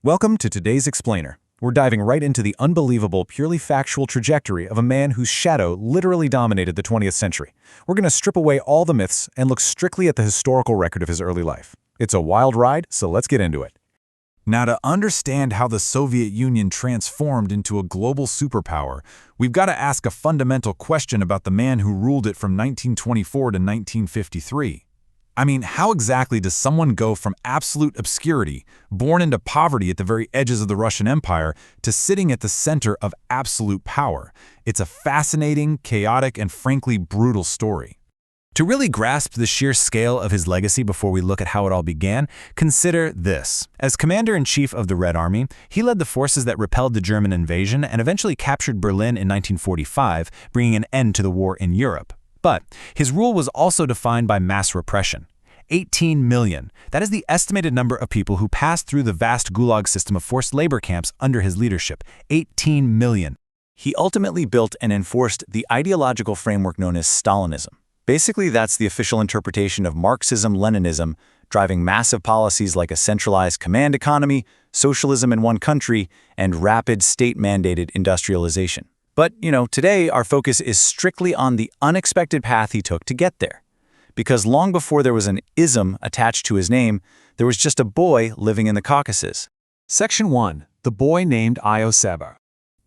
Welcome to today's Explainer. We're diving right into the unbelievable, purely factual trajectory of a man whose shadow literally dominated the 20th century. We're going to strip away all the myths and look strictly at the historical record of his early life. It's a wild ride, so let's get into it. Now, to understand how the Soviet Union transformed into a global superpower, we've got to ask a fundamental question about the man who ruled it from 1924 to 1953. I mean, how exactly does someone go from absolute obscurity, born into poverty at the very edges of the Russian Empire, to sitting at the center of absolute power? It's a fascinating, chaotic, and frankly brutal story. To really grasp the sheer scale of his legacy before we look at how it all began, consider this. As commander-in-chief of the Red Army, he led the forces that repelled the German invasion and eventually captured Berlin in 1945, bringing an end to the war in Europe. But his rule was also defined by mass repression. 18 million. That is the estimated number of people who passed through the vast gulag system of forced labor camps under his leadership. 18 million. He ultimately built and enforced the ideological framework known as Stalinism. Basically, that's the official interpretation of Marxism-Leninism, driving massive policies like a centralized command economy, socialism in one country, and rapid state-mandated industrialization. But, today our focus is strictly on the unexpected path he took to get there. Because long before there was an ism attached to his name, there was just a boy living in the Caucasus. Section 1. The boy named Ioseba.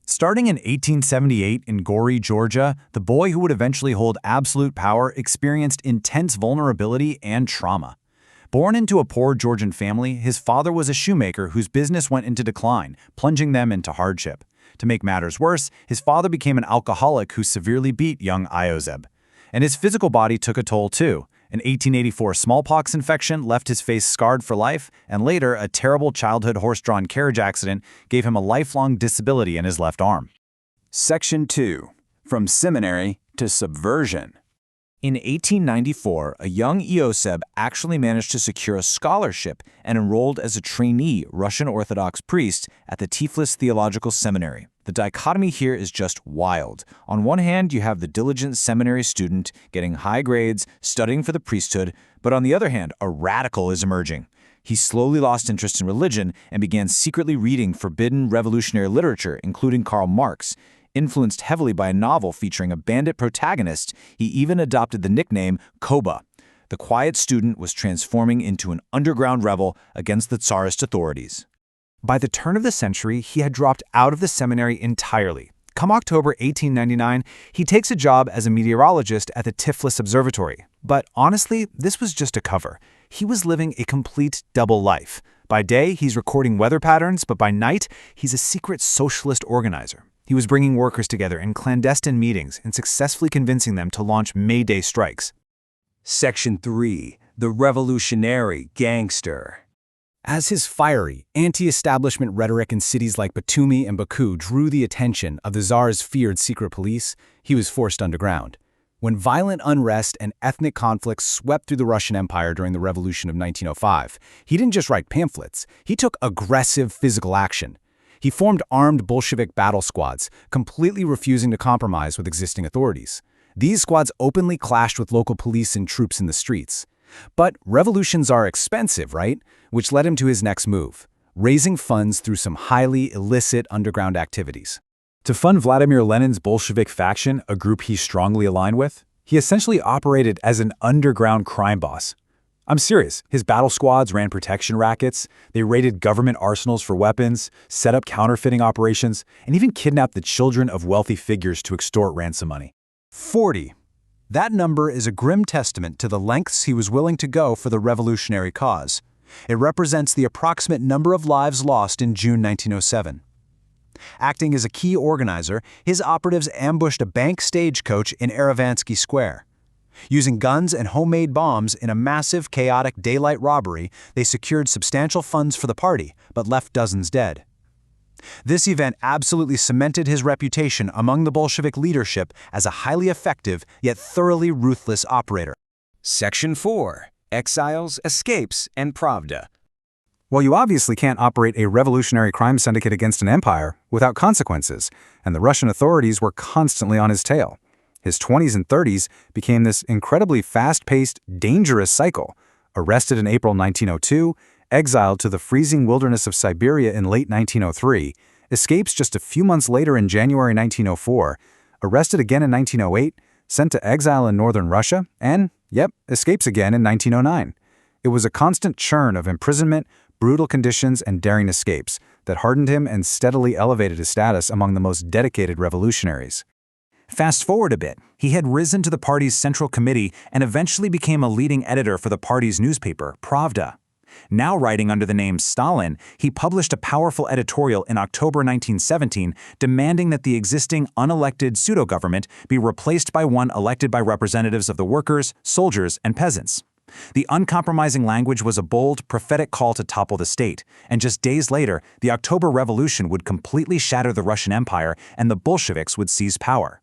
Starting in 1878 in Gori, Georgia, the boy who would eventually hold absolute power experienced intense vulnerability and trauma. Born into a poor Georgian family, his father was a shoemaker whose business went into decline, plunging them into hardship. To make matters worse, his father became an alcoholic who severely beat young Ioseb. And his physical body took a toll too. An 1884 smallpox infection left his face scarred for life, and later a terrible childhood horse-drawn carriage accident gave him a lifelong disability in his left arm. Section 2. From seminary to subversion. In 1894, a young Ioseb actually managed to secure a scholarship and enrolled as a trainee Russian Orthodox priest at the Tiflis Theological Seminary. The dichotomy here is just wild. On one hand, you have the diligent seminary student getting high grades, studying for the priesthood, but on the other hand, a radical is emerging. He slowly lost interest in religion and began secretly reading forbidden revolutionary literature, including Karl Marx. Influenced heavily by a novel featuring a bandit protagonist, he even adopted the nickname Koba. The quiet student was transforming into an underground rebel against the Tsarist authorities. By the turn of the century, he had dropped out of the seminary entirely. Come October 1899, he takes a job as a meteorologist at the Tiflis Observatory. But honestly, this was just a cover. He was living a complete double life. By day, he's recording weather patterns, but by night, he's a secret socialist organizer. He was bringing workers together in clandestine meetings and successfully convincing them to launch May Day strikes. Section 3. The revolutionary gangster. As his fiery, anti-establishment rhetoric in cities like Batumi and Baku drew the attention of the Tsar's feared secret police, he was forced underground. When violent unrest and ethnic conflicts swept through the Russian Empire during the Revolution of 1905, he didn't just write pamphlets, he took aggressive physical action. He formed armed Bolshevik battle squads, completely refusing to compromise with existing authorities. These squads openly clashed with local police and troops in the streets. But revolutions are expensive, right? Which led him to his next move, raising funds through some highly illicit underground activities. To fund Vladimir Lenin's Bolshevik faction, a group he strongly aligned with, he essentially operated as an underground crime boss. I'm serious, his battle squads ran protection rackets, they raided government arsenals for weapons, set up counterfeiting operations, and even kidnapped the children of wealthy figures to extort ransom money. 40. That number is a grim testament to the lengths he was willing to go for the revolutionary cause. It represents the approximate number of lives lost in June 1907. Acting as a key organizer, his operatives ambushed a bank stagecoach in Aravansky Square. Using guns and homemade bombs in a massive, chaotic daylight robbery, they secured substantial funds for the party, but left dozens dead. This event absolutely cemented his reputation among the Bolshevik leadership as a highly effective yet thoroughly ruthless operator. Section 4. Exiles, Escapes, and Pravda. Well, you obviously can't operate a revolutionary crime syndicate against an empire without consequences, and the Russian authorities were constantly on his tail. His 20s and 30s became this incredibly fast-paced, dangerous cycle. Arrested in April 1902, exiled to the freezing wilderness of Siberia in late 1903, escapes just a few months later in January 1904, arrested again in 1908, sent to exile in northern Russia, and, escapes again in 1909. It was a constant churn of imprisonment, brutal conditions, and daring escapes that hardened him and steadily elevated his status among the most dedicated revolutionaries. Fast forward a bit, he had risen to the party's central committee and eventually became a leading editor for the party's newspaper, Pravda. Now writing under the name Stalin, he published a powerful editorial in October 1917 demanding that the existing unelected pseudo-government be replaced by one elected by representatives of the workers, soldiers, and peasants. The uncompromising language was a bold, prophetic call to topple the state, and just days later, the October Revolution would completely shatter the Russian Empire and the Bolsheviks would seize power.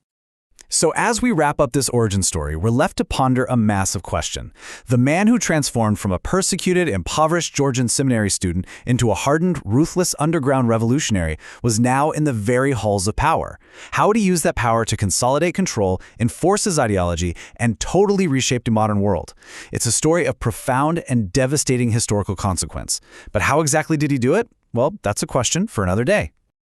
So as we wrap up this origin story, we're left to ponder a massive question. The man who transformed from a persecuted, impoverished Georgian seminary student into a hardened, ruthless underground revolutionary was now in the very halls of power. How would he use that power to consolidate control, enforce his ideology, and totally reshape the modern world? It's a story of profound and devastating historical consequence. But how exactly did he do it? Well, that's a question for another day.